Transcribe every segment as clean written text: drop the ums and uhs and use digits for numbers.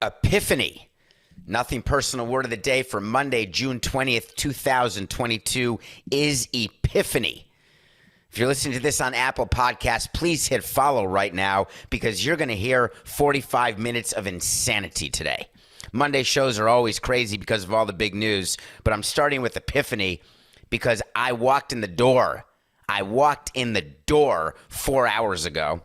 Epiphany. Nothing personal word of the day for Monday, June 20th, 2022 is Epiphany. If you're listening to this on Apple Podcasts, please hit follow right now because you're going to hear 45 minutes of insanity today. Monday shows are always crazy because of all the big news, but I'm starting with Epiphany because I walked in the door. 4 hours ago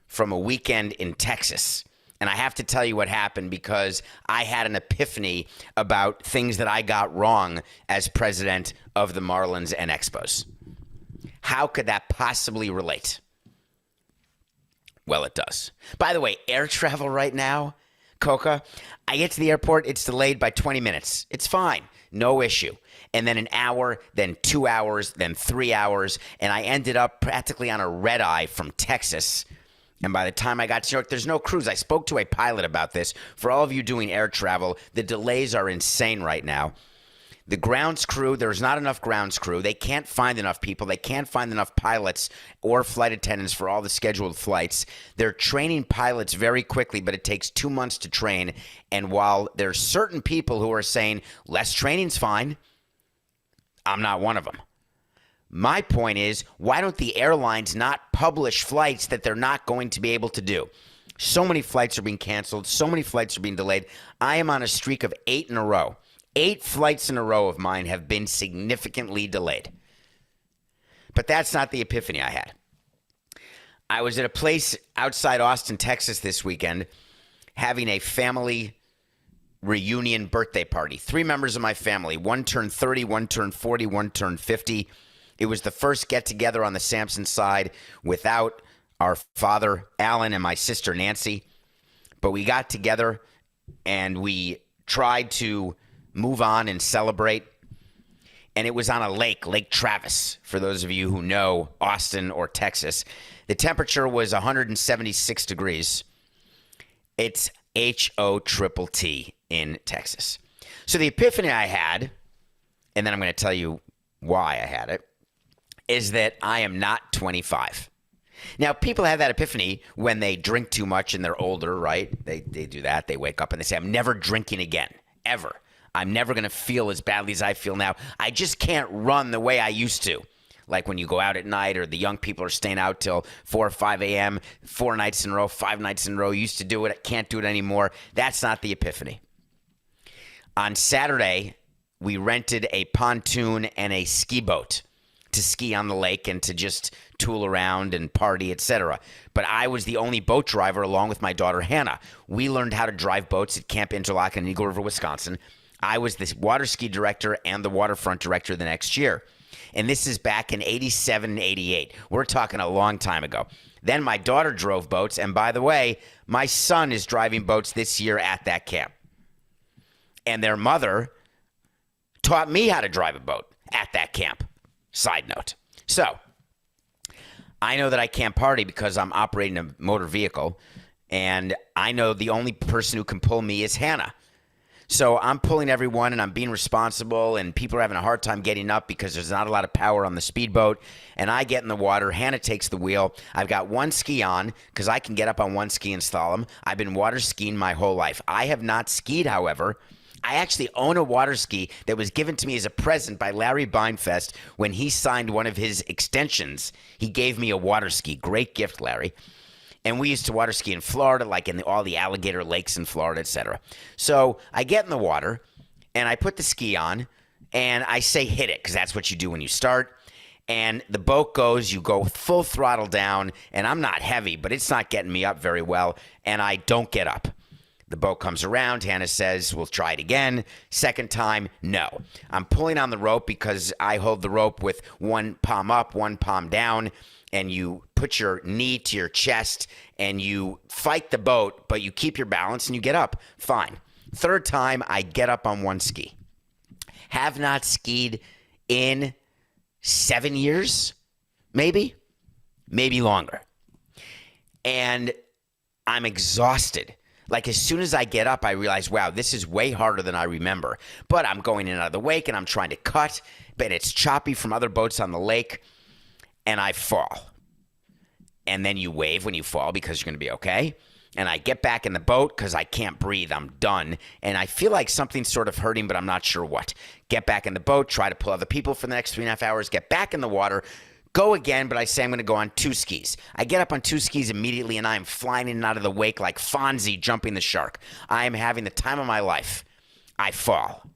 from a weekend in Texas. And I have to tell you what happened because I had an epiphany about things that I got wrong as president of the Marlins and Expos. How could that possibly relate? Well, it does. By the way, air travel right now, Coca, I get to the airport, it's delayed by 20 minutes. It's fine. No issue. And then an hour, then 2 hours, then 3 hours. And I ended up practically on a red eye from Texas. And by the time I got to New York, there's no cruise. I spoke to a pilot about this. For all of you doing air travel, the delays are insane right now. The grounds crew, there's not enough grounds crew. They can't find enough people. They can't find enough pilots or flight attendants for all the scheduled flights. They're training pilots very quickly, but it takes 2 months to train. And while there's certain people who are saying less training's fine, I'm not one of them. My point is, why don't the airlines not publish flights that they're not going to be able to do? So many flights are being canceled. So many flights are being delayed. I am on a streak of 8 in a row. 8 flights in a row of mine have been significantly delayed. But that's not the epiphany I had. I was at a place outside Austin, Texas this weekend having a family reunion birthday party. 3 members of my family. One turned 30, one turned 40, one turned 50. It was the first get-together on the Samson side without our father, Alan, and my sister, Nancy. But we got together, and we tried to move on and celebrate. And it was on a lake, Lake Travis, for those of you who know Austin or Texas. The temperature was 176 degrees. It's HOTT in Texas. So the epiphany I had, and then I'm going to tell you why I had it, is that I am not 25. Now, people have that epiphany when they drink too much and they're older, right? They do that. They wake up and they say, I'm never drinking again, ever. I'm never going to feel as badly as I feel now. I just can't run the way I used to. Like when you go out at night or the young people are staying out till 4 or 5 a.m., 4 nights in a row, 5 nights in a row. Used to do it. I can't do it anymore. That's not the epiphany. On Saturday, we rented a pontoon and a ski boat to ski on the lake and to just tool around and party, etc. But I was the only boat driver along with my daughter, Hannah. We learned how to drive boats at Camp Interlochen in Eagle River, Wisconsin. I was the water ski director and the waterfront director the next year. And this is back in 87 and 88. We're talking a long time ago. Then my daughter drove boats. And by the way, my son is driving boats this year at that camp. And their mother taught me how to drive a boat at that camp. Side note. So, I know that I can't party because I'm operating a motor vehicle, and I know the only person who can pull me is Hannah. So I'm pulling everyone, and I'm being responsible, and people are having a hard time getting up because there's not a lot of power on the speedboat, and I get in the water. Hannah takes the wheel. I've got one ski on because I can get up on one ski and slalom. I've been water skiing my whole life. I have not skied, however. I actually own a water ski that was given to me as a present by Larry Beinfest when he signed one of his extensions. He gave me a water ski. Great gift, Larry. And we used to water ski in Florida, like in all the alligator lakes in Florida, etc. So I get in the water, and I put the ski on, and I say hit it, because that's what you do when you start. And the boat goes, you go full throttle down, and I'm not heavy, but it's not getting me up very well, and I don't get up. The boat comes around. Hannah says, we'll try it again. Second time, no. I'm pulling on the rope because I hold the rope with one palm up, one palm down, and you put your knee to your chest, and you fight the boat, but you keep your balance, and you get up. Fine. Third time, I get up on one ski. Have not skied in 7 years, maybe longer. And I'm exhausted. Like, as soon as I get up, I realize, wow, this is way harder than I remember. But I'm going in and out of the wake, and I'm trying to cut, but it's choppy from other boats on the lake, and I fall. And then you wave when you fall because you're going to be okay. And I get back in the boat because I can't breathe. I'm done. And I feel like something's sort of hurting, but I'm not sure what. Get back in the boat, try to pull other people for the next 3.5 hours, get back in the water, go again, but I say I'm going to go on 2 skis. I get up on 2 skis immediately, and I am flying in and out of the wake like Fonzie jumping the shark. I am having the time of my life. I fall.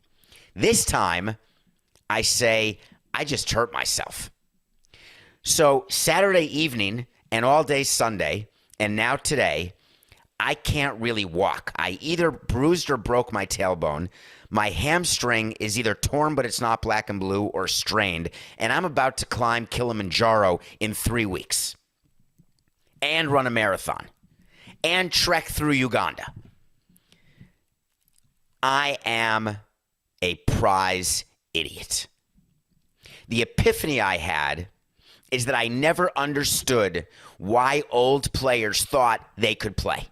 This time, I say, I just hurt myself. So Saturday evening and all day Sunday, and now today, I can't really walk. I either bruised or broke my tailbone. My hamstring is either torn, but it's not black and blue, or strained. And I'm about to climb Kilimanjaro in 3 weeks. And run a marathon. And trek through Uganda. I am a prize idiot. The epiphany I had is that I never understood why old players thought they could play.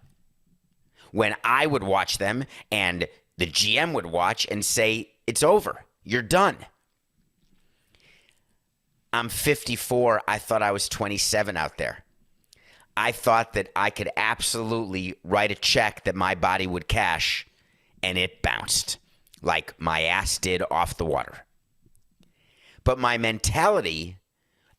When I would watch them and the GM would watch and say, it's over. You're done. I'm 54. I thought I was 27 out there. I thought that I could absolutely write a check that my body would cash, and it bounced like my ass did off the water. But my mentality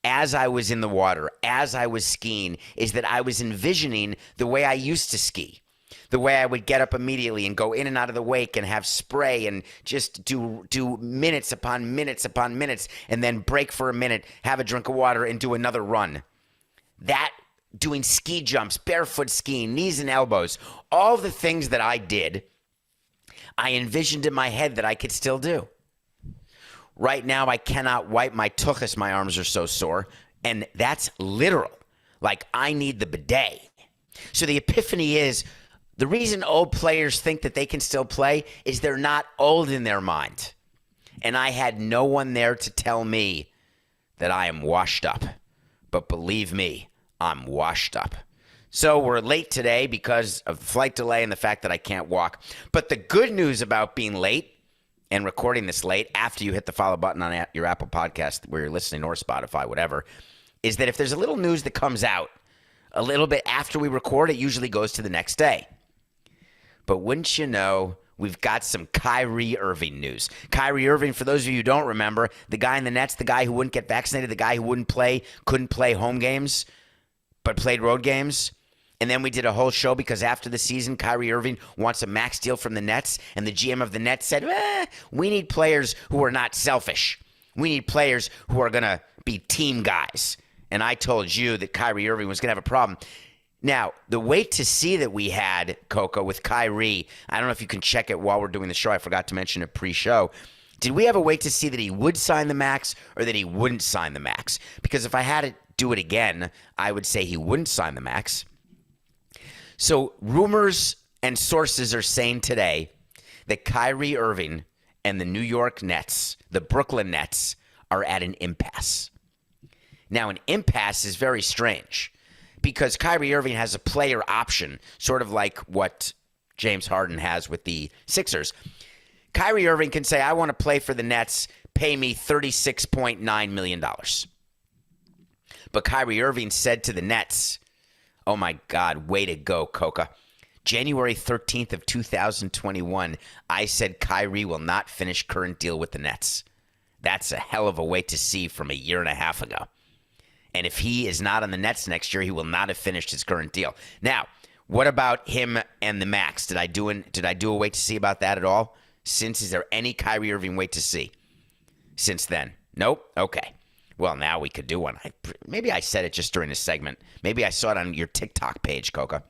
as I was in the water, as I was skiing, is that I was envisioning the way I used to ski. The way I would get up immediately and go in and out of the wake and have spray and just do minutes upon minutes upon minutes, and then break for a minute, have a drink of water, and do another run. That, doing ski jumps, barefoot skiing, knees and elbows, all the things that I did, I envisioned in my head that I could still do. Right now, I cannot wipe my tuchus. My arms are so sore, and that's literal. Like, I need the bidet. So the epiphany is, the reason old players think that they can still play is they're not old in their mind. And I had no one there to tell me that I am washed up. But believe me, I'm washed up. So we're late today because of the flight delay and the fact that I can't walk. But the good news about being late and recording this late after you hit the follow button on your Apple Podcast where you're listening, or Spotify, whatever, is that if there's a little news that comes out a little bit after we record, it usually goes to the next day. But wouldn't you know, we've got some Kyrie Irving news. Kyrie Irving, for those of you who don't remember, the guy in the Nets, the guy who wouldn't get vaccinated, the guy who couldn't play home games, but played road games. And then we did a whole show because after the season, Kyrie Irving wants a max deal from the Nets. And the GM of the Nets said, we need players who are not selfish. We need players who are going to be team guys. And I told you that Kyrie Irving was going to have a problem. Now, the wait to see that we had, Coco, with Kyrie, I don't know if you can check it while we're doing the show. I forgot to mention it pre-show. Did we have a wait to see that he would sign the max or that he wouldn't sign the max? Because if I had to do it again, I would say he wouldn't sign the max. So rumors and sources are saying today that Kyrie Irving and the New York Nets, the Brooklyn Nets, are at an impasse. Now, an impasse is very strange because Kyrie Irving has a player option, sort of like what James Harden has with the Sixers. Kyrie Irving can say, I want to play for the Nets, pay me $36.9 million. But Kyrie Irving said to the Nets, oh my God, way to go, Coca. January 13th of 2021, I said Kyrie will not finish current deal with the Nets. That's a hell of a wait to see from a year and a half ago. And if he is not on the Nets next year, he will not have finished his current deal. Now, what about him and the max? Did I do a wait to see about that at all? Is there any Kyrie Irving wait to see since then? Nope? Okay. Well, now we could do one. Maybe I said it just during this segment. Maybe I saw it on your TikTok page, Coca,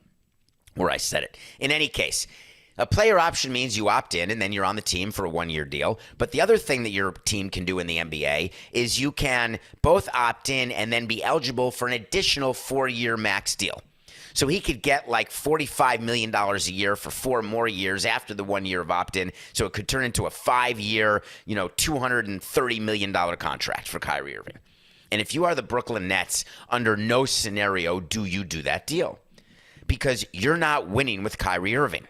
where I said it. In any case, a player option means you opt in and then you're on the team for a one-year deal. But the other thing that your team can do in the NBA is you can both opt in and then be eligible for an additional 4-year max deal. So he could get like $45 million a year for 4 more years after the 1 year of opt-in. So it could turn into a 5-year, $230 million contract for Kyrie Irving. And if you are the Brooklyn Nets, under no scenario do you do that deal because you're not winning with Kyrie Irving.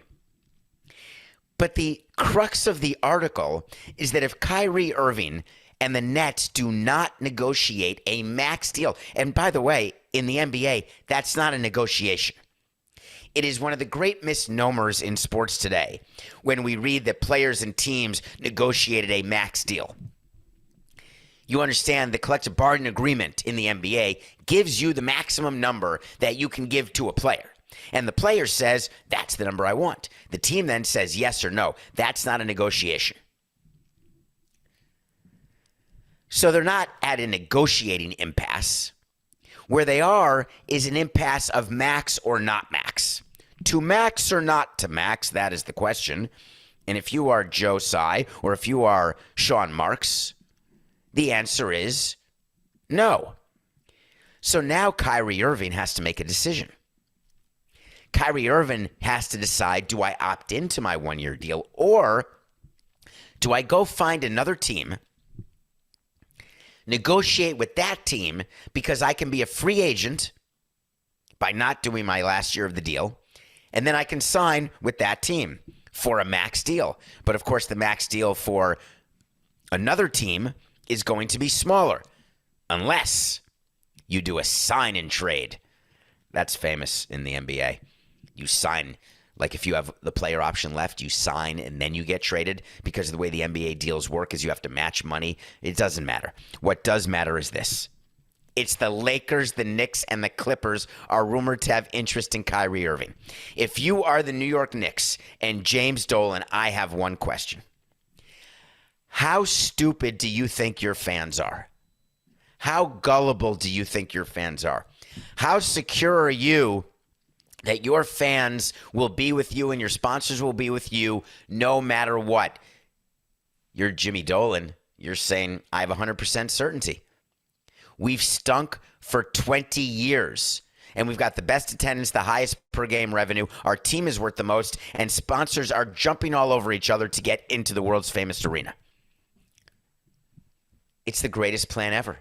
But the crux of the article is that if Kyrie Irving and the Nets do not negotiate a max deal, and by the way, in the NBA, that's not a negotiation. It is one of the great misnomers in sports today when we read that players and teams negotiated a max deal. You understand the collective bargaining agreement in the NBA gives you the maximum number that you can give to a player. And the player says, that's the number I want. The team then says yes or no. That's not a negotiation. So they're not at a negotiating impasse. Where they are is an impasse of max or not max. To max or not to max, that is the question. And if you are Joe Tsai or if you are Sean Marks, the answer is no. So now Kyrie Irving has to make a decision. Kyrie Irving has to decide, do I opt into my one-year deal or do I go find another team, negotiate with that team because I can be a free agent by not doing my last year of the deal, and then I can sign with that team for a max deal. But of course, the max deal for another team is going to be smaller unless you do a sign and trade. That's famous in the NBA. You sign, like if you have the player option left, you sign and then you get traded because of the way the NBA deals work is you have to match money. It doesn't matter. What does matter is this. It's the Lakers, the Knicks, and the Clippers are rumored to have interest in Kyrie Irving. If you are the New York Knicks and James Dolan, I have one question. How stupid do you think your fans are? How gullible do you think your fans are? How secure are you that your fans will be with you and your sponsors will be with you no matter what? You're Jimmy Dolan. You're saying, I have 100% certainty. We've stunk for 20 years, and we've got the best attendance, the highest per game revenue. Our team is worth the most, and sponsors are jumping all over each other to get into the world's famous arena. It's the greatest plan ever.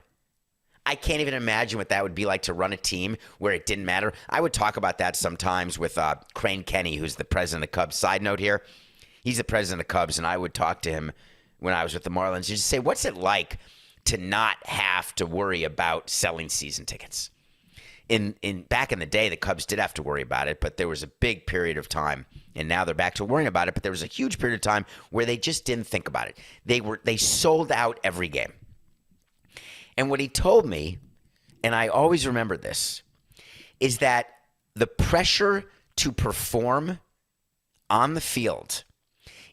I can't even imagine what that would be like to run a team where it didn't matter. I would talk about that sometimes with Crane Kenny, who's the president of the Cubs. Side note here, he's the president of the Cubs, and I would talk to him when I was with the Marlins. Just say, what's it like to not have to worry about selling season tickets? Back in the day, the Cubs did have to worry about it, but there was a big period of time, and now they're back to worrying about it, but there was a huge period of time where they just didn't think about it. They sold out every game. And what he told me, and I always remember this, is that the pressure to perform on the field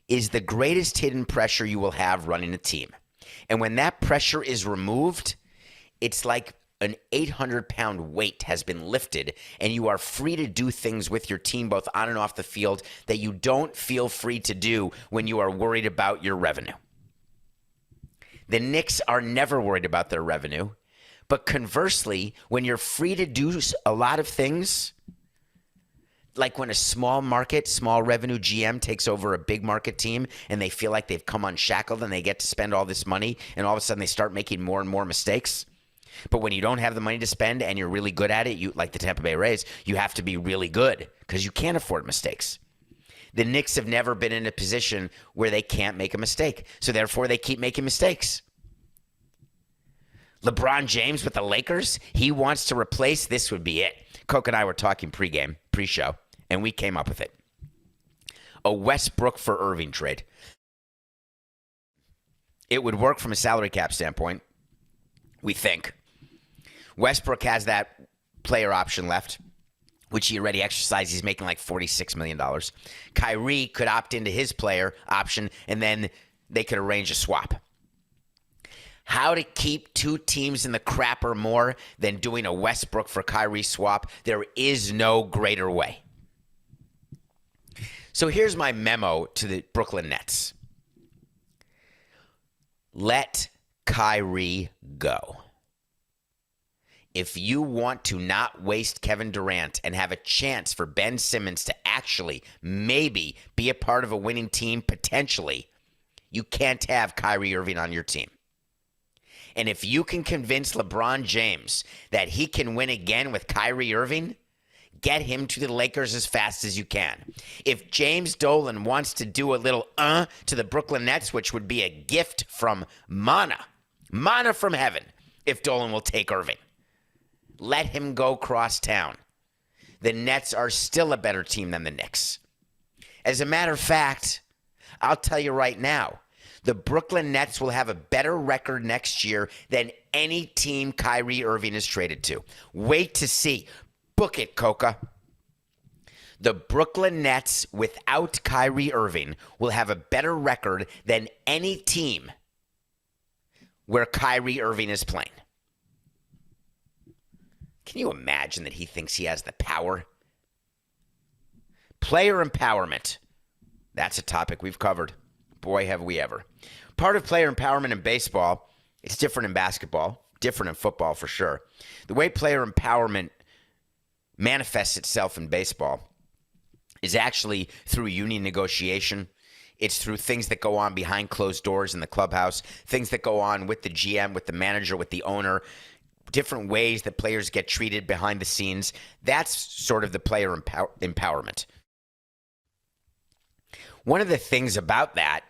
is the greatest hidden pressure you will have running a team. And when that pressure is removed, it's like an 800-pound weight has been lifted, and you are free to do things with your team both on and off the field that you don't feel free to do when you are worried about your revenue. The Knicks are never worried about their revenue. But conversely, when you're free to do a lot of things, like when a small market, small revenue GM takes over a big market team and they feel like they've come unshackled and they get to spend all this money and all of a sudden they start making more and more mistakes. But when you don't have the money to spend and you're really good at it, you like the Tampa Bay Rays, you have to be really good because you can't afford mistakes. The Knicks have never been in a position where they can't make a mistake. So therefore, they keep making mistakes. LeBron James with the Lakers, he wants to replace, this would be it. Coke and I were talking pre-show, and we came up with it. A Westbrook for Irving trade. It would work from a salary cap standpoint, we think. Westbrook has that player option left, which he already exercised. He's making like $46 million. Kyrie could opt into his player option, and then they could arrange a swap. How to keep two teams in the crapper more than doing a Westbrook for Kyrie swap? There is no greater way. So here's my memo to the Brooklyn Nets. Let Kyrie go. If you want to not waste Kevin Durant and have a chance for Ben Simmons to actually maybe be a part of a winning team potentially, you can't have Kyrie Irving on your team. And if you can convince LeBron James that he can win again with Kyrie Irving, get him to the Lakers as fast as you can. If James Dolan wants to do a little to the Brooklyn Nets, which would be a gift from manna from heaven, if Dolan will take Irving, let him go cross town. the Nets are still a better team than the Knicks. As a matter of fact, I'll tell you right now, the Brooklyn Nets will have a better record next year than any team Kyrie Irving is traded to. Wait to see. Book it, Coca. The Brooklyn Nets without Kyrie Irving will have a better record than any team where Kyrie Irving is playing. Can you imagine that he thinks he has the power? Player empowerment. That's a topic we've covered. Boy, have we ever. Part of player empowerment in baseball, it's different in basketball, different in football for sure. The way player empowerment manifests itself in baseball is actually through union negotiation. It's through things that go on behind closed doors in the clubhouse, things that go on with the GM, with the manager, with the owner, different ways that players get treated behind the scenes. That's sort of the player empowerment. One of the things about that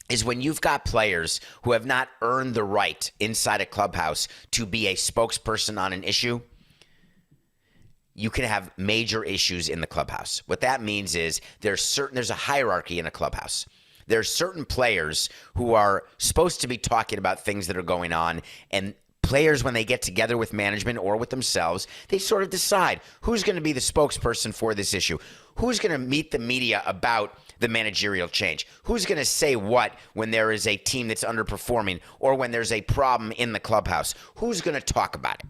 is when you've got players who have not earned the right inside a clubhouse to be a spokesperson on an issue, you can have major issues in the clubhouse. What that means is there's a hierarchy in a clubhouse. There's certain players who are supposed to be talking about things that are going on, and players, when they get together with management or with themselves, they sort of decide who's going to be the spokesperson for this issue, who's going to meet the media about the managerial change, who's going to say what when there is a team that's underperforming or when there's a problem in the clubhouse, who's going to talk about it.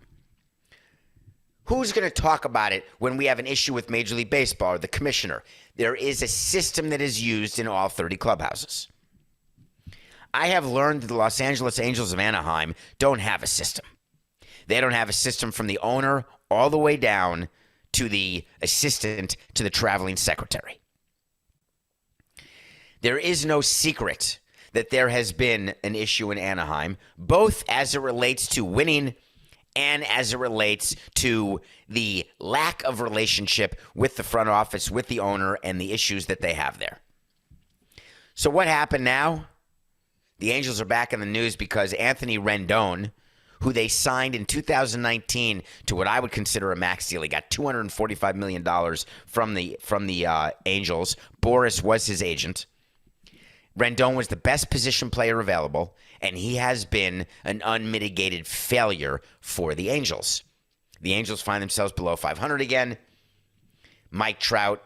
Who's going to talk about it when we have an issue with Major League Baseball or the commissioner? There is a system that is used in all 30 clubhouses. I have learned that the Los Angeles Angels of Anaheim don't have a system. They don't have a system from the owner all the way down to the assistant to the traveling secretary. There is no secret that there has been an issue in Anaheim, both as it relates to winning and as it relates to the lack of relationship with the front office, with the owner, and the issues that they have there. So what happened now? The Angels are back in the news because Anthony Rendon, who they signed in 2019 to what I would consider a max deal. He got $245 million from the Angels. Boris was his agent. Rendon was the best position player available, and he has been an unmitigated failure for the Angels. The Angels find themselves below 500 again. Mike Trout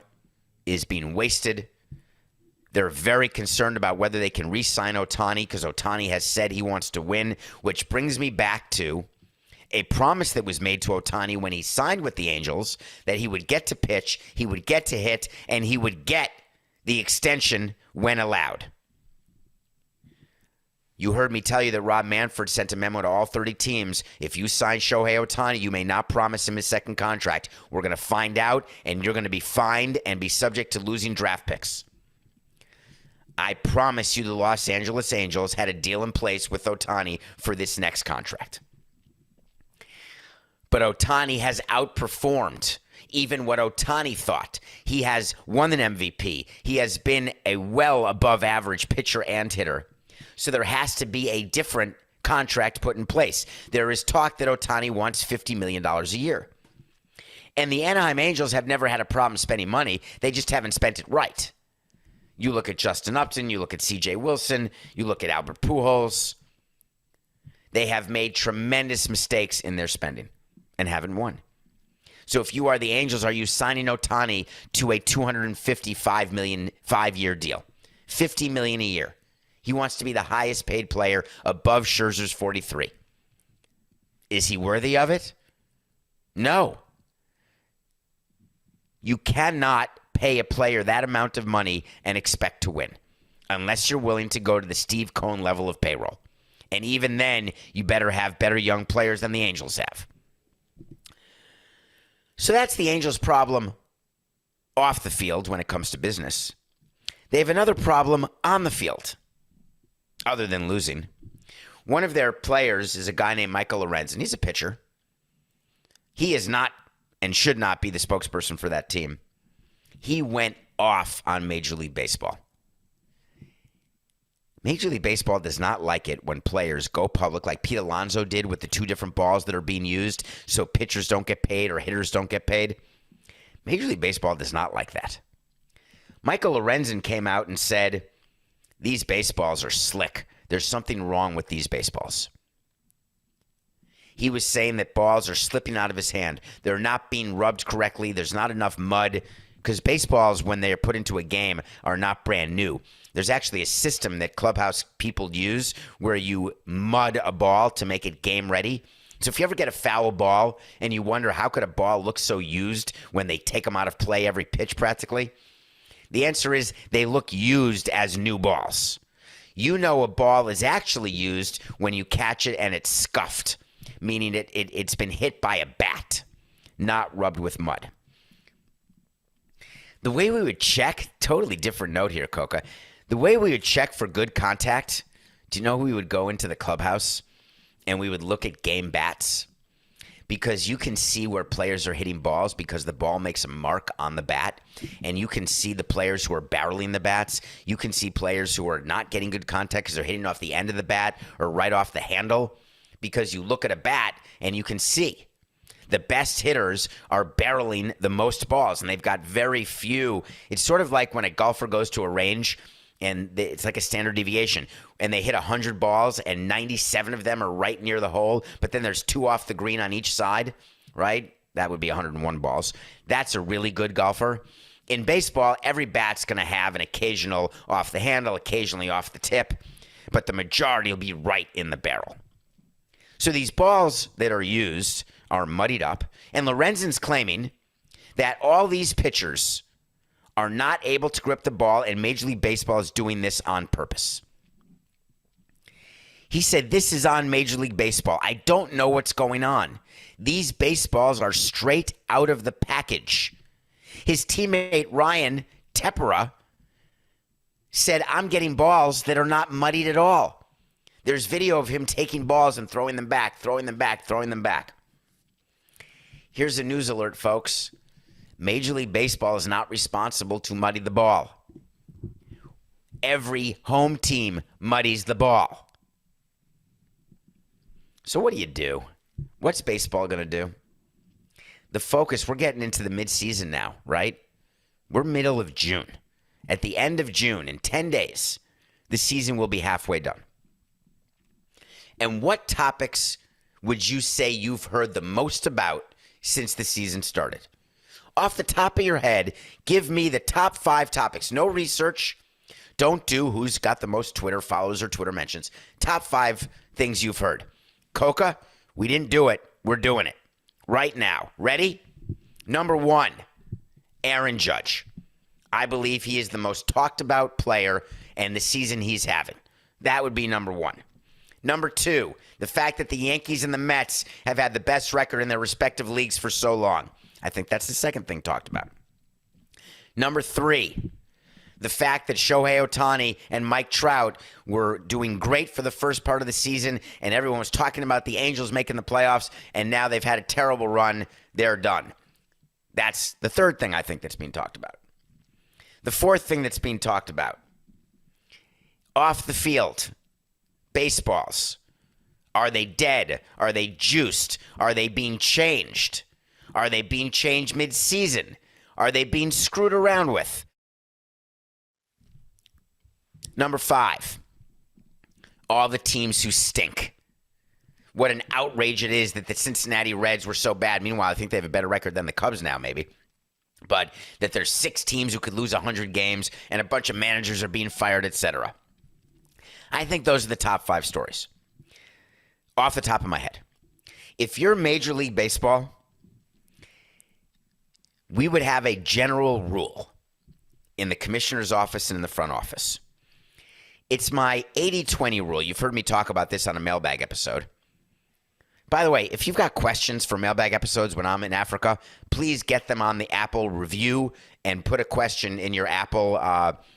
is being wasted. They're very concerned about whether they can re-sign Ohtani because Ohtani has said he wants to win, which brings me back to a promise that was made to Ohtani when he signed with the Angels that he would get to pitch, he would get to hit, and he would get the extension when allowed. You heard me tell you that Rob Manfred sent a memo to all 30 teams. If you sign Shohei Ohtani, you may not promise him his second contract. We're going to find out, and you're going to be fined and be subject to losing draft picks. I promise you the Los Angeles Angels had a deal in place with Ohtani for this next contract. But Ohtani has outperformed even what Ohtani thought. He has won an MVP. He has been a well above average pitcher and hitter. So there has to be a different contract put in place. There is talk that Ohtani wants $50 million a year. And the Anaheim Angels have never had a problem spending money. They just haven't spent it right. You look at Justin Upton, you look at C.J. Wilson, you look at Albert Pujols. They have made tremendous mistakes in their spending and haven't won. So if you are the Angels, are you signing Ohtani to a $255 million 5-year deal? $50 million a year. He wants to be the highest paid player above Scherzer's 43. Is he worthy of it? No. You cannot pay a player that amount of money and expect to win unless you're willing to go to the Steve Cohen level of payroll. And even then, you better have better young players than the Angels have. So that's the Angels' problem off the field when it comes to business. They have another problem on the field, other than losing. One of their players is a guy named Michael Lorenzen. He's a pitcher. He is not and should not be the spokesperson for that team. He went off on Major League Baseball. Major League Baseball does not like it when players go public like Pete Alonso did with the 2 different balls that are being used so pitchers don't get paid or hitters don't get paid. Major League Baseball does not like that. Michael Lorenzen came out and said, these baseballs are slick. There's something wrong with these baseballs. He was saying that balls are slipping out of his hand. They're not being rubbed correctly. There's not enough mud, because baseballs, when they're put into a game, are not brand new. There's actually a system that clubhouse people use where you mud a ball to make it game ready. So if you ever get a foul ball and you wonder how could a ball look so used when they take them out of play every pitch practically, the answer is they look used as new balls. You know a ball is actually used when you catch it and it's scuffed, meaning it's been hit by a bat, not rubbed with mud. The way we would check, totally different note here, Coca. The way we would check for good contact, do you know we would go into the clubhouse and we would look at game bats? Because you can see where players are hitting balls because the ball makes a mark on the bat. And you can see the players who are barreling the bats. You can see players who are not getting good contact because they're hitting off the end of the bat or right off the handle. Because you look at a bat and you can see the best hitters are barreling the most balls, and they've got very few. It's sort of like when a golfer goes to a range, and it's like a standard deviation, and they hit 100 balls, and 97 of them are right near the hole, but then there's 2 off the green on each side, right? That would be 101 balls. That's a really good golfer. In baseball, every bat's going to have an occasional off the handle, occasionally off the tip, but the majority will be right in the barrel. So these balls that are used are muddied up, and Lorenzen's claiming that all these pitchers are not able to grip the ball, and Major League Baseball is doing this on purpose. He said, this is on Major League Baseball. I don't know what's going on. These baseballs are straight out of the package. His teammate Ryan Tepera said, I'm getting balls that are not muddied at all. There's video of him taking balls and throwing them back, throwing them back, throwing them back. Here's a news alert, folks. Major League Baseball is not responsible to muddy the ball. Every home team muddies the ball. So what do? What's baseball going to do? The focus, we're getting into the midseason now, right? We're middle of June. At the end of June, in 10 days, the season will be halfway done. And what topics would you say you've heard the most about since the season started? Off the top of your head, give me the top 5 topics. No research. Don't do who's got the most Twitter follows or Twitter mentions. Top 5 things you've heard. Coca, we didn't do it. We're doing it right now. Ready? Number 1, Aaron Judge. I believe he is the most talked about player and the season he's having. That would be number 1. Number 2, the fact that the Yankees and the Mets have had the best record in their respective leagues for so long. I think that's the second thing talked about. Number 3, the fact that Shohei Ohtani and Mike Trout were doing great for the first part of the season, and everyone was talking about the Angels making the playoffs, and now they've had a terrible run. They're done. That's the third thing I think that's being talked about. The fourth thing that's being talked about, off the field, baseballs. Are they dead? Are they juiced? Are they being changed? Are they being changed mid-season? Are they being screwed around with? Number 5, all the teams who stink. What an outrage it is that the Cincinnati Reds were so bad. Meanwhile, I think they have a better record than the Cubs now, maybe. But that there's 6 teams who could lose 100 games and a bunch of managers are being fired, etc. I think those are the top 5 stories. Off the top of my head. If you're Major League Baseball, we would have a general rule in the commissioner's office and in the front office. It's my 80-20 rule. You've heard me talk about this on a mailbag episode. By the way, if you've got questions for mailbag episodes when I'm in Africa, please get them on the Apple review and put a question in your Apple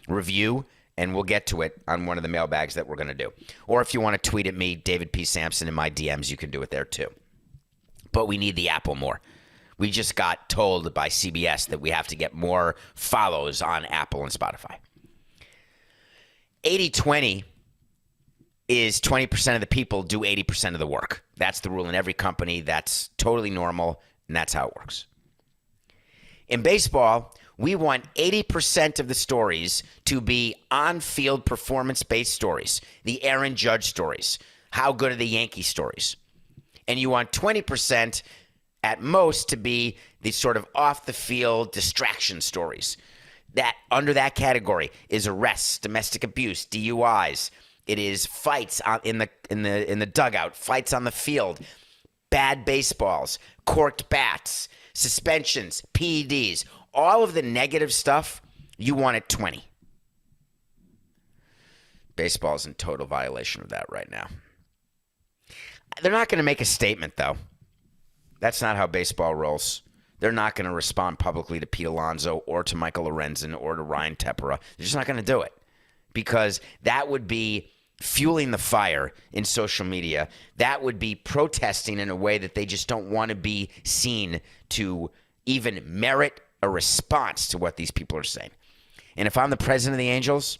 review, and we'll get to it on one of the mailbags that we're going to do. Or if you want to tweet at me, David P. Samson, in my DMs, you can do it there too. But we need the Apple more. We just got told by CBS that we have to get more follows on Apple and Spotify. 80-20 is 20% of the people do 80% of the work. That's the rule in every company. That's totally normal, and that's how it works. In baseball, we want 80% of the stories to be on-field performance-based stories, the Aaron Judge stories, how good are the Yankees stories. And you want 20% at most to be the sort of off-the-field distraction stories. That under that category is arrests, domestic abuse, DUIs. It is fights in the dugout, fights on the field, bad baseballs, corked bats, suspensions, PEDs. All of the negative stuff, you want at 20. Baseball's in total violation of that right now. They're not going to make a statement, though. That's not how baseball rolls. They're not going to respond publicly to Pete Alonso or to Michael Lorenzen or to Ryan Tepera. They're just not going to do it because that would be fueling the fire in social media. That would be protesting in a way that they just don't want to be seen to even merit a response to what these people are saying. And if I'm the president of the Angels,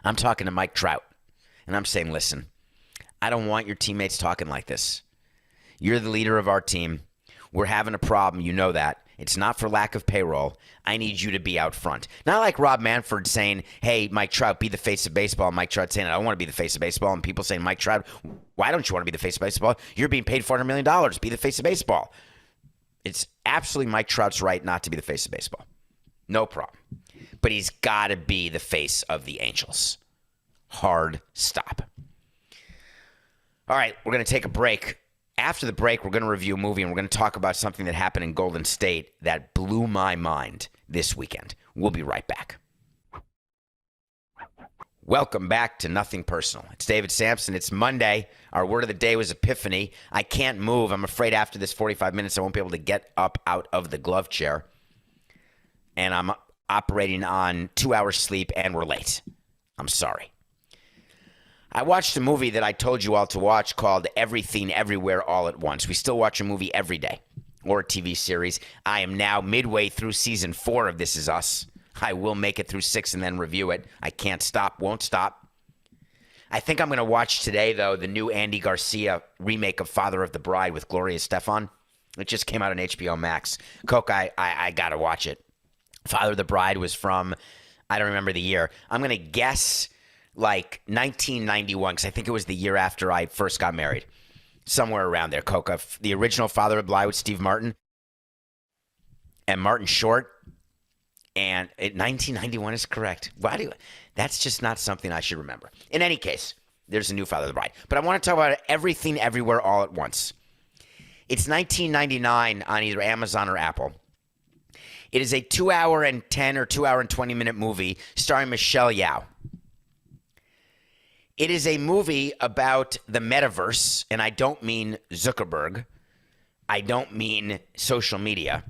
I'm talking to Mike Trout. And I'm saying, listen, I don't want your teammates talking like this. You're the leader of our team. We're having a problem. You know that. It's not for lack of payroll. I need you to be out front. Not like Rob Manfred saying, hey, Mike Trout, be the face of baseball. Mike Trout saying, I don't want to be the face of baseball. And people saying, Mike Trout, why don't you want to be the face of baseball? You're being paid $400 million. Be the face of baseball. It's absolutely Mike Trout's right not to be the face of baseball. No problem. But he's got to be the face of the Angels. Hard stop. All right, we're going to take a break. After the break, we're going to review a movie, and we're going to talk about something that happened in Golden State that blew my mind this weekend. We'll be right back. Welcome back to Nothing Personal. It's David Samson. It's Monday. Our word of the day was epiphany. I can't move. I'm afraid after this 45 minutes, I won't be able to get up out of the glove chair. And I'm operating on 2 hours sleep, and we're late. I'm sorry. I watched a movie that I told you all to watch called Everything Everywhere All at Once. We still watch a movie every day, or a TV series. I am now midway through season 4 of This Is Us. I will make it through 6 and then review it. I can't stop, won't stop. I think I'm going to watch today, though, the new Andy Garcia remake of Father of the Bride with Gloria Estefan. It just came out on HBO Max. Coke, I got to watch it. Father of the Bride was from, I don't remember the year. I'm going to guess like 1991, because I think it was the year after I first got married. Somewhere around there, Coca. The original Father of the Bride with Steve Martin and Martin Short. And 1991 is correct. That's just not something I should remember. In any case, there's a new Father of the Bride. But I want to talk about Everything Everywhere All at Once. It's $19.99 on either Amazon or Apple. It is a 2 hour and 10 or 2 hour and 20 minute movie starring Michelle Yeoh. It is a movie about the metaverse, and I don't mean Zuckerberg. I don't mean social media.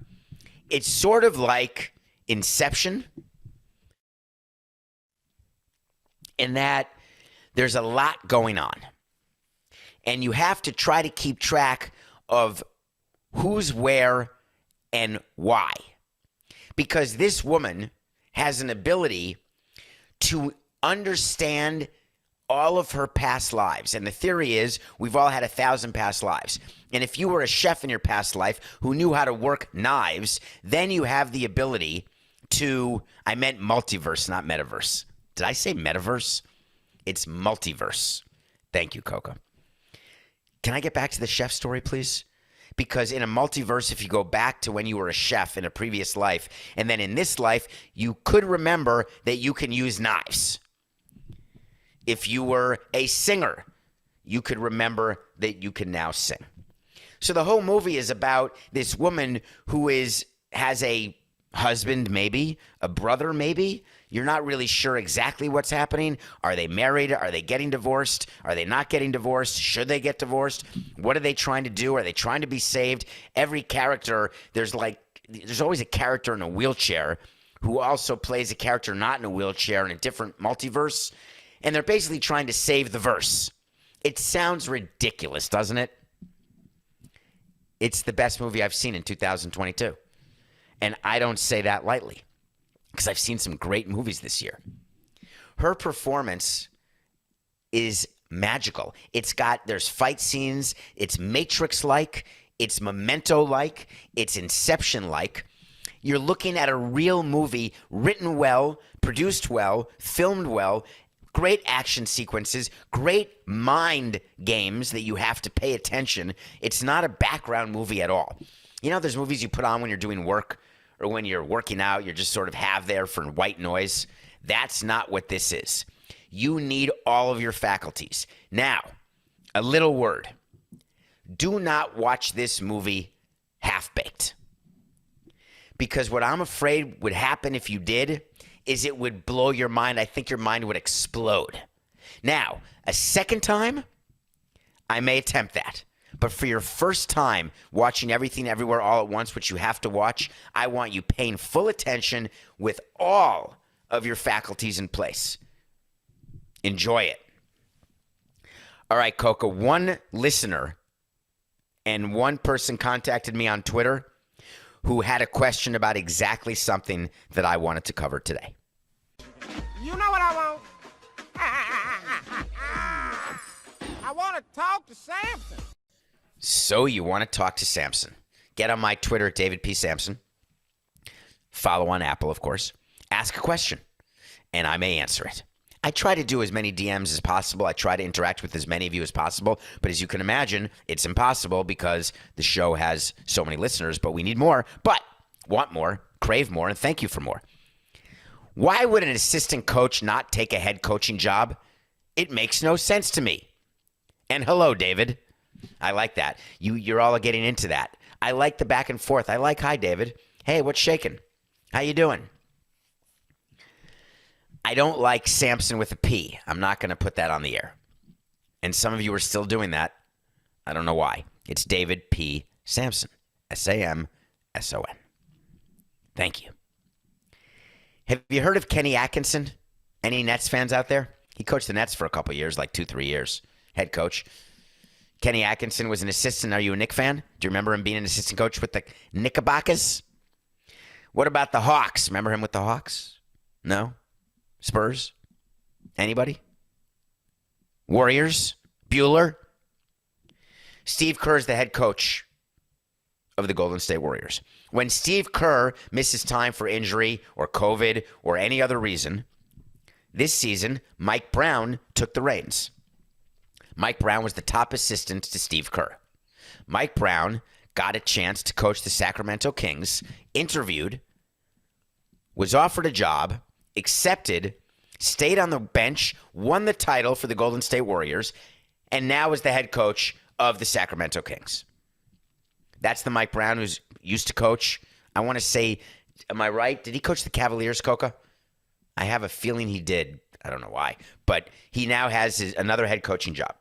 It's sort of like Inception in that there's a lot going on. And you have to try to keep track of who's where and why. Because this woman has an ability to understand all of her past lives. And the theory is we've all had 1,000 past lives. And if you were a chef in your past life who knew how to work knives, then you have the ability to, I meant multiverse, not metaverse. Did I say metaverse? It's multiverse. Thank you, Coca. Can I get back to the chef story, please? Because in a multiverse, if you go back to when you were a chef in a previous life, and then in this life, you could remember that you can use knives. If you were a singer, you could remember that you can now sing. So the whole movie is about this woman who has a husband, maybe, a brother, maybe. You're not really sure exactly what's happening. Are they married? Are they getting divorced? Are they not getting divorced? Should they get divorced? What are they trying to do? Are they trying to be saved? Every character, there's always a character in a wheelchair who also plays a character not in a wheelchair in a different multiverse. And they're basically trying to save the verse. It sounds ridiculous, doesn't it? It's the best movie I've seen in 2022. And I don't say that lightly because I've seen some great movies this year. Her performance is magical. There's fight scenes. It's Matrix-like. It's Memento-like. It's Inception-like. You're looking at a real movie, written well, produced well, filmed well, great action sequences, great mind games that you have to pay attention. It's not a background movie at all. You know, there's movies you put on when you're doing work or when you're working out, you're just sort of have there for white noise. That's not what this is. You need all of your faculties. Now, a little word. Do not watch this movie half-baked. Because what I'm afraid would happen if you did is it would blow your mind. I think your mind would explode. Now, a second time, I may attempt that. But for your first time watching Everything Everywhere All at Once, which you have to watch, I want you paying full attention with all of your faculties in place. Enjoy it. All right, Coca, one listener and one person contacted me on Twitter who had a question about exactly something that I wanted to cover today. You know what I want? I want to talk to Samson. So you want to talk to Samson. Get on my Twitter at David P. Samson. Follow on Apple, of course. Ask a question, and I may answer it. I try to do as many DMs as possible. I try to interact with as many of you as possible. But as you can imagine, it's impossible because the show has so many listeners. But we need more. But want more, crave more, and thank you for more. Why would an assistant coach not take a head coaching job? It makes no sense to me. And hello, David. I like that. You're all getting into that. I like the back and forth. I like, hi, David. Hey, what's shaking? How you doing? I don't like Samson with a P. I'm not going to put that on the air. And some of you are still doing that. I don't know why. It's David P. Samson. S-A-M-S-O-N. Thank you. Have you heard of Kenny Atkinson? Any Nets fans out there? He coached the Nets for a couple of years, like 2-3 years. Head coach. Kenny Atkinson was an assistant. Are you a Knick fan? Do you remember him being an assistant coach with the Knickerbockers? What about the Hawks? Remember him with the Hawks? No? Spurs? Anybody? Warriors? Bueller? Steve Kerr is the head coach of the Golden State Warriors. When Steve Kerr misses time for injury or COVID or any other reason, this season, Mike Brown took the reins. Mike Brown was the top assistant to Steve Kerr. Mike Brown got a chance to coach the Sacramento Kings, interviewed, was offered a job, accepted, stayed on the bench, won the title for the Golden State Warriors, and now is the head coach of the Sacramento Kings. That's the Mike Brown who's used to coach. I want to say, am I right? Did he coach the Cavaliers, Coca? I have a feeling he did. I don't know why. But he now has another head coaching job.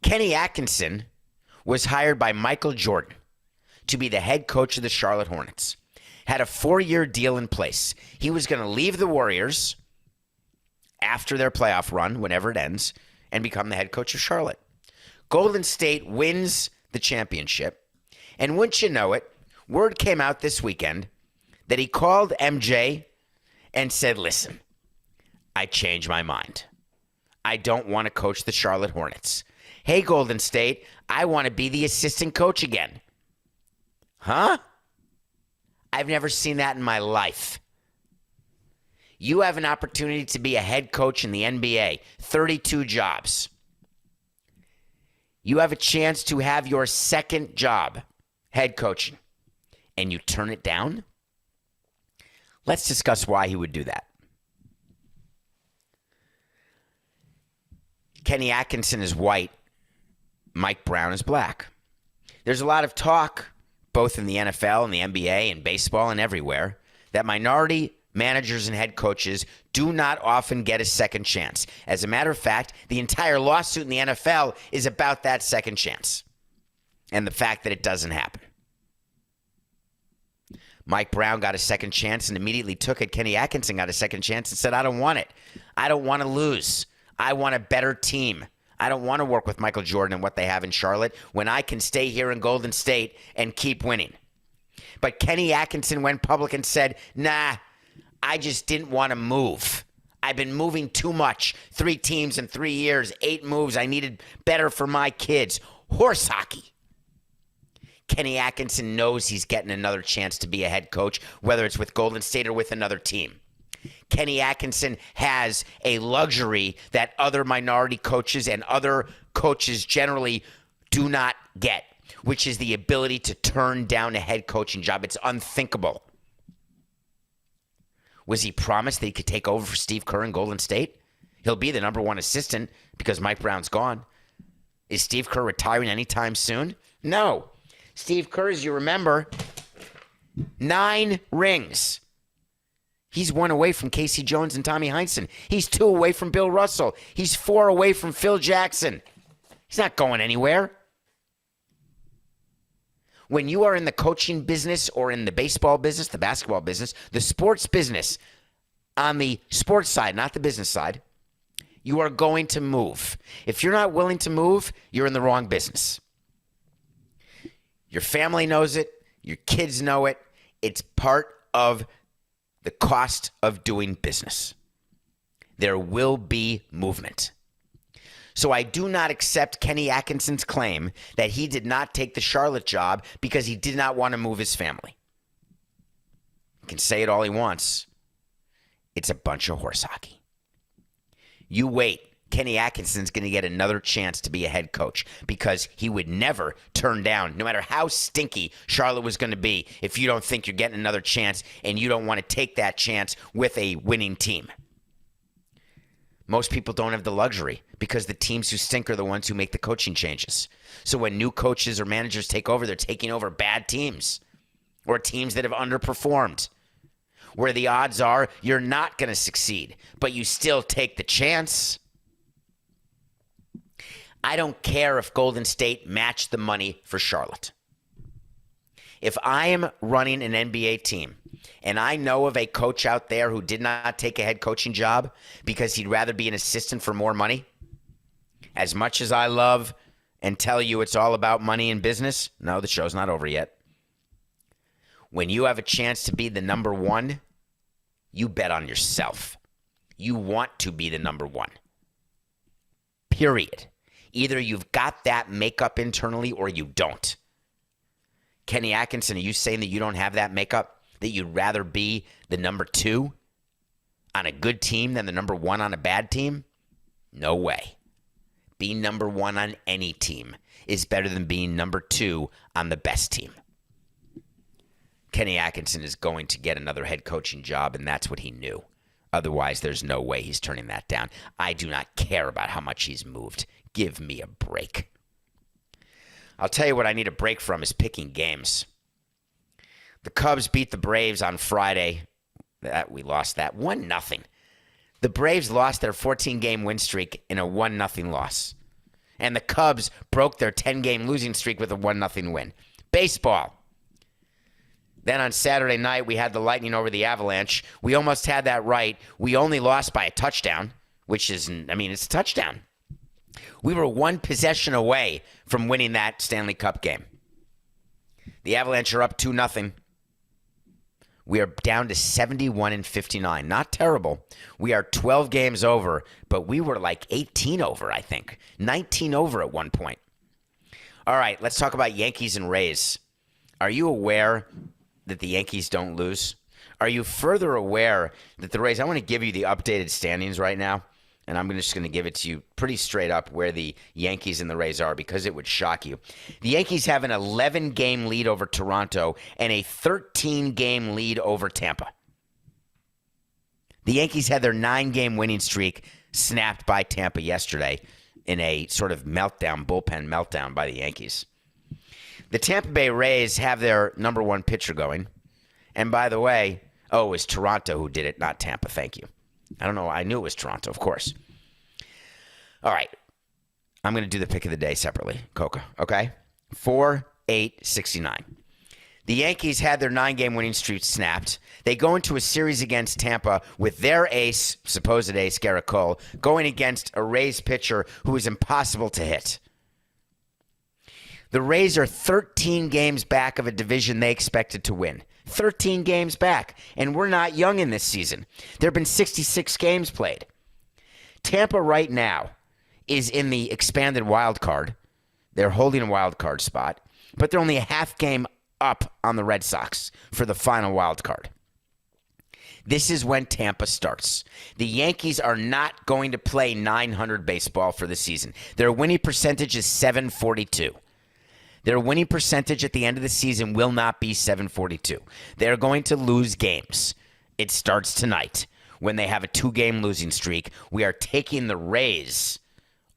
Kenny Atkinson was hired by Michael Jordan to be the head coach of the Charlotte Hornets. Had a 4-year deal in place. He was going to leave the Warriors after their playoff run, whenever it ends, and become the head coach of Charlotte. Golden State wins the championship. And wouldn't you know it, word came out this weekend that he called MJ and said, listen, I changed my mind. I don't want to coach the Charlotte Hornets. Hey, Golden State, I want to be the assistant coach again. Huh? I've never seen that in my life. You have an opportunity to be a head coach in the NBA, 32 jobs. You have a chance to have your second job, head coaching, and you turn it down? Let's discuss why he would do that. Kenny Atkinson is white. Mike Brown is black. There's a lot of talk, both in the NFL and the NBA and baseball and everywhere, that minority managers and head coaches do not often get a second chance. As a matter of fact, the entire lawsuit in the NFL is about that second chance and the fact that it doesn't happen. Mike Brown got a second chance and immediately took it. Kenny Atkinson got a second chance and said, I don't want it. I don't want to lose. I want a better team. I don't want to work with Michael Jordan and what they have in Charlotte when I can stay here in Golden State and keep winning. But Kenny Atkinson went public and said, nah, I just didn't want to move. I've been moving too much. 3 teams in 3 years, 8 moves. I needed better for my kids. Horse hockey. Kenny Atkinson knows he's getting another chance to be a head coach, whether it's with Golden State or with another team. Kenny Atkinson has a luxury that other minority coaches and other coaches generally do not get, which is the ability to turn down a head coaching job. It's unthinkable. Was he promised that he could take over for Steve Kerr in Golden State? He'll be the number one assistant because Mike Brown's gone. Is Steve Kerr retiring anytime soon? No. Steve Kerr, as you remember, 9 rings. He's 1 away from Casey Jones and Tommy Heinsohn. He's 2 away from Bill Russell. He's 4 away from Phil Jackson. He's not going anywhere. When you are in the coaching business or in the baseball business, the basketball business, the sports business, on the sports side, not the business side, you are going to move. If you're not willing to move, you're in the wrong business. Your family knows it. Your kids know it. It's part of the cost of doing business. There will be movement. So I do not accept Kenny Atkinson's claim that he did not take the Charlotte job because he did not want to move his family. He can say it all he wants. It's a bunch of horse hockey. You wait. Kenny Atkinson's going to get another chance to be a head coach because he would never turn down, no matter how stinky Charlotte was going to be, if you don't think you're getting another chance and you don't want to take that chance with a winning team. Most people don't have the luxury because the teams who stink are the ones who make the coaching changes. So when new coaches or managers take over, they're taking over bad teams or teams that have underperformed, where the odds are you're not going to succeed, but you still take the chance. I don't care if Golden State matched the money for Charlotte. If I am running an NBA team and I know of a coach out there who did not take a head coaching job because he'd rather be an assistant for more money, as much as I love and tell you it's all about money and business, no, the show's not over yet. When you have a chance to be the number one, you bet on yourself. You want to be the number one. Period. Either you've got that makeup internally or you don't. Kenny Atkinson, are you saying that you don't have that makeup? That you'd rather be the number 2 on a good team than the number 1 on a bad team? No way. Being number 1 on any team is better than being number 2 on the best team. Kenny Atkinson is going to get another head coaching job, and that's what he knew. Otherwise, there's no way he's turning that down. I do not care about how much he's moved. Give me a break. I'll tell you what I need a break from is picking games. The Cubs beat the Braves on Friday. We lost that 1-0. The Braves lost their 14-game win streak in a 1-0 loss. And the Cubs broke their 10-game losing streak with a 1-0 win. Baseball. Then on Saturday night, we had the Lightning over the Avalanche. We almost had that right. We only lost by a touchdown, which is, it's a touchdown. We were 1 possession away from winning that Stanley Cup game. The Avalanche are up 2-0. We are down to 71-59. Not terrible. We are 12 games over, but we were like 18 over, I think. 19 over at one point. All right, let's talk about Yankees and Rays. Are you aware that the Yankees don't lose? Are you further aware that the Rays, I want to give you the updated standings right now, and I'm just going to give it to you pretty straight up where the Yankees and the Rays are because it would shock you. The Yankees have an 11-game lead over Toronto and a 13-game lead over Tampa. The Yankees had their 9-game winning streak snapped by Tampa yesterday in a sort of meltdown, bullpen meltdown by the Yankees. The Tampa Bay Rays have their number 1 pitcher going. And by the way, it was Toronto who did it, not Tampa. Thank you. I don't know. I knew it was Toronto, of course. All right. I'm going to do the pick of the day separately, Coca. Okay? 4-8-69. The Yankees had their 9-game winning streak snapped. They go into a series against Tampa with their ace, supposed ace, Garrett Cole, going against a Rays pitcher who is impossible to hit. The Rays are 13 games back of a division they expected to win. 13 games back. And we're not young in this season. There have been 66 games played. Tampa right now is in the expanded wild card. They're holding a wild card spot. but they're only a half game up on the Red Sox for the final wild card. This is when Tampa starts. The Yankees are not going to play .900 baseball for the season. Their winning percentage is .742. Their winning percentage at the end of the season will not be .742. They're going to lose games. It starts tonight when they have a 2-game losing streak. We are taking the Rays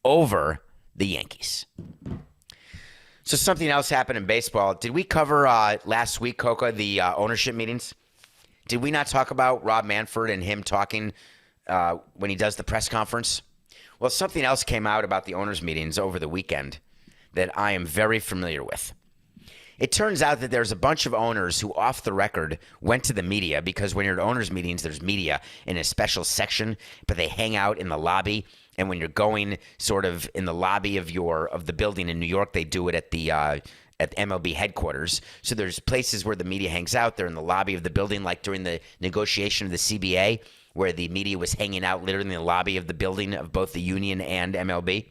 over the Yankees. So something else happened in baseball. Did we cover last week, Coca, the ownership meetings? Did we not talk about Rob Manfred and him talking when he does the press conference? Well, something else came out about the owners' meetings over the weekend that I am very familiar with. It turns out that there's a bunch of owners who, off the record, went to the media because when you're at owners' meetings, there's media in a special section, but they hang out in the lobby. And when you're going sort of in the lobby of the building in New York, they do it at the at MLB headquarters. So there's places where the media hangs out. They're in the lobby of the building, like during the negotiation of the CBA, where the media was hanging out literally in the lobby of the building of both the Union and MLB,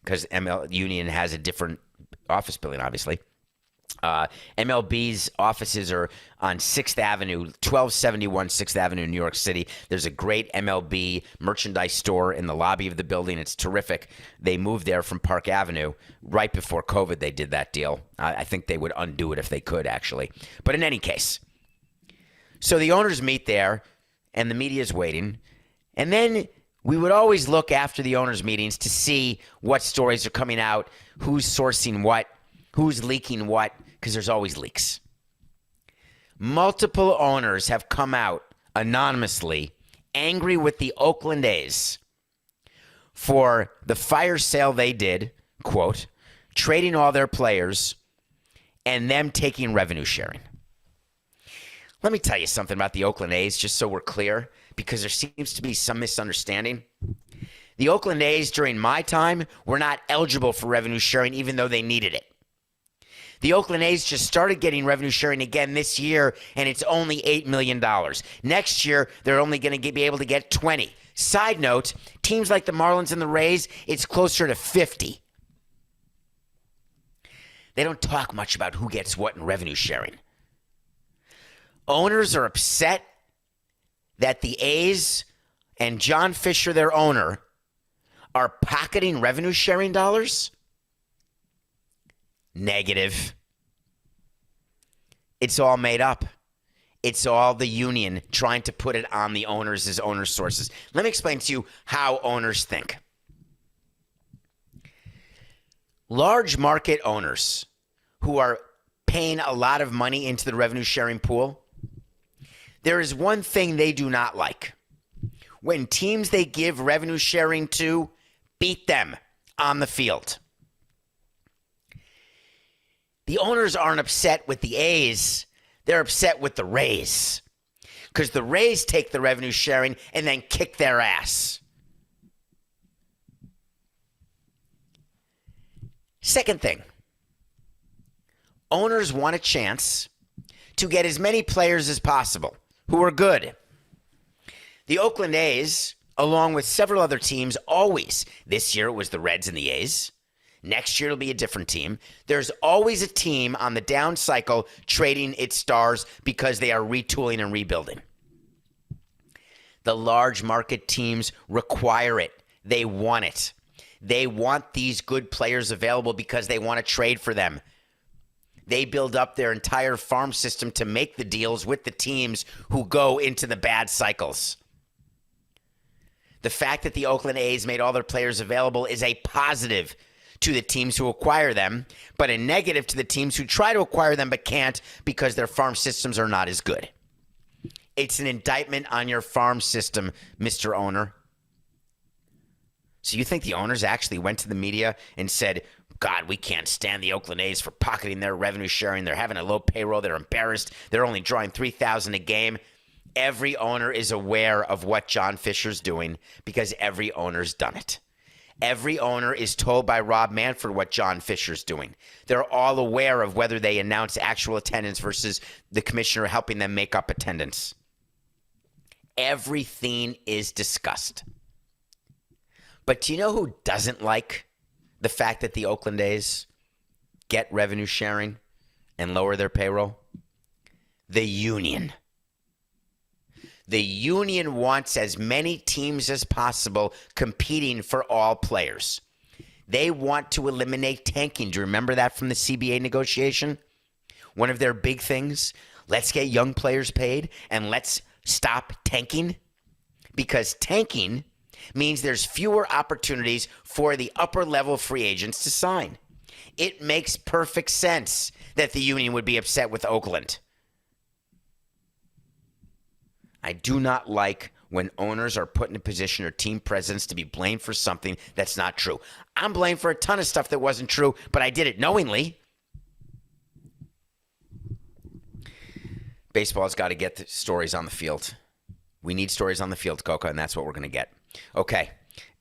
because Union has a different office building, obviously. MLB's offices are on 6th Avenue, 1271 6th Avenue in New York City. There's a great MLB merchandise store in the lobby of the building. It's terrific. They moved there from Park Avenue right before COVID. They did that deal. I think they would undo it if they could, actually. But in any case, so the owners meet there, and the media is waiting. And then we would always look after the owners' meetings to see what stories are coming out, who's sourcing what, who's leaking what, because there's always leaks. Multiple owners have come out anonymously angry with the Oakland A's for the fire sale they did, quote, trading all their players and them taking revenue sharing. Let me tell you something about the Oakland A's, just so we're clear, because there seems to be some misunderstanding. The Oakland A's during my time were not eligible for revenue sharing, even though they needed it. The Oakland A's just started getting revenue sharing again this year, and it's only $8 million. Next year, they're only going to be able to get 20. Side note, teams like the Marlins and the Rays, it's closer to 50. They don't talk much about who gets what in revenue sharing. Owners are upset that the A's and John Fisher, their owner, are pocketing revenue sharing dollars. Negative. It's all made up. It's all the union trying to put it on the owners as owner sources. Let me explain to you how owners think. Large market owners who are paying a lot of money into the revenue sharing pool, there is one thing they do not like. When teams they give revenue sharing to beat them on the field. The owners aren't upset with the A's. They're upset with the Rays. Because the Rays take the revenue sharing and then kick their ass. Second thing. Owners want a chance to get as many players as possible who are good. The Oakland A's, along with several other teams, always, this year it was the Reds and the A's. Next year it'll be a different team. There's always a team on the down cycle trading its stars because they are retooling and rebuilding. The large market teams require it. They want it. They want these good players available because they want to trade for them. They build up their entire farm system to make the deals with the teams who go into the bad cycles. The fact that the Oakland A's made all their players available is a positive to the teams who acquire them, but a negative to the teams who try to acquire them but can't because their farm systems are not as good. It's an indictment on your farm system, Mr. Owner. So you think the owners actually went to the media and said, God, we can't stand the Oakland A's for pocketing their revenue sharing. They're having a low payroll. They're embarrassed. They're only drawing $3,000 a game. Every owner is aware of what John Fisher's doing because every owner's done it. Every owner is told by Rob Manfred what John Fisher's doing. They're all aware of whether they announce actual attendance versus the commissioner helping them make up attendance. Everything is discussed. But do you know who doesn't like the fact that the Oakland A's get revenue sharing and lower their payroll? The union. The union wants as many teams as possible competing for all players. They want to eliminate tanking. Do you remember that from the CBA negotiation? One of their big things, let's get young players paid and let's stop tanking. Because tanking means there's fewer opportunities for the upper level free agents to sign. It makes perfect sense that the union would be upset with Oakland. I do not like when owners are put in a position or team presidents to be blamed for something that's not true. I'm blamed for a ton of stuff that wasn't true, but I did it knowingly. Baseball's got to get the stories on the field. We need stories on the field, Coca, and that's what we're going to get. Okay,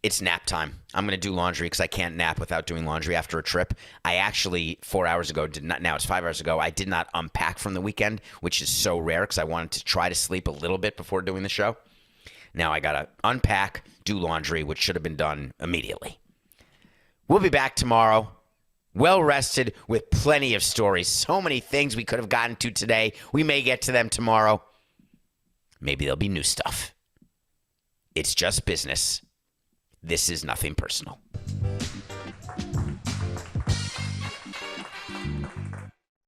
it's nap time. I'm going to do laundry because I can't nap without doing laundry after a trip. I actually, 4 hours ago, now it's 5 hours ago, I did not unpack from the weekend, which is so rare because I wanted to try to sleep a little bit before doing the show. Now I got to unpack, do laundry, which should have been done immediately. We'll be back tomorrow, well rested, with plenty of stories. So many things we could have gotten to today. We may get to them tomorrow. Maybe there'll be new stuff. It's just business. This is nothing personal.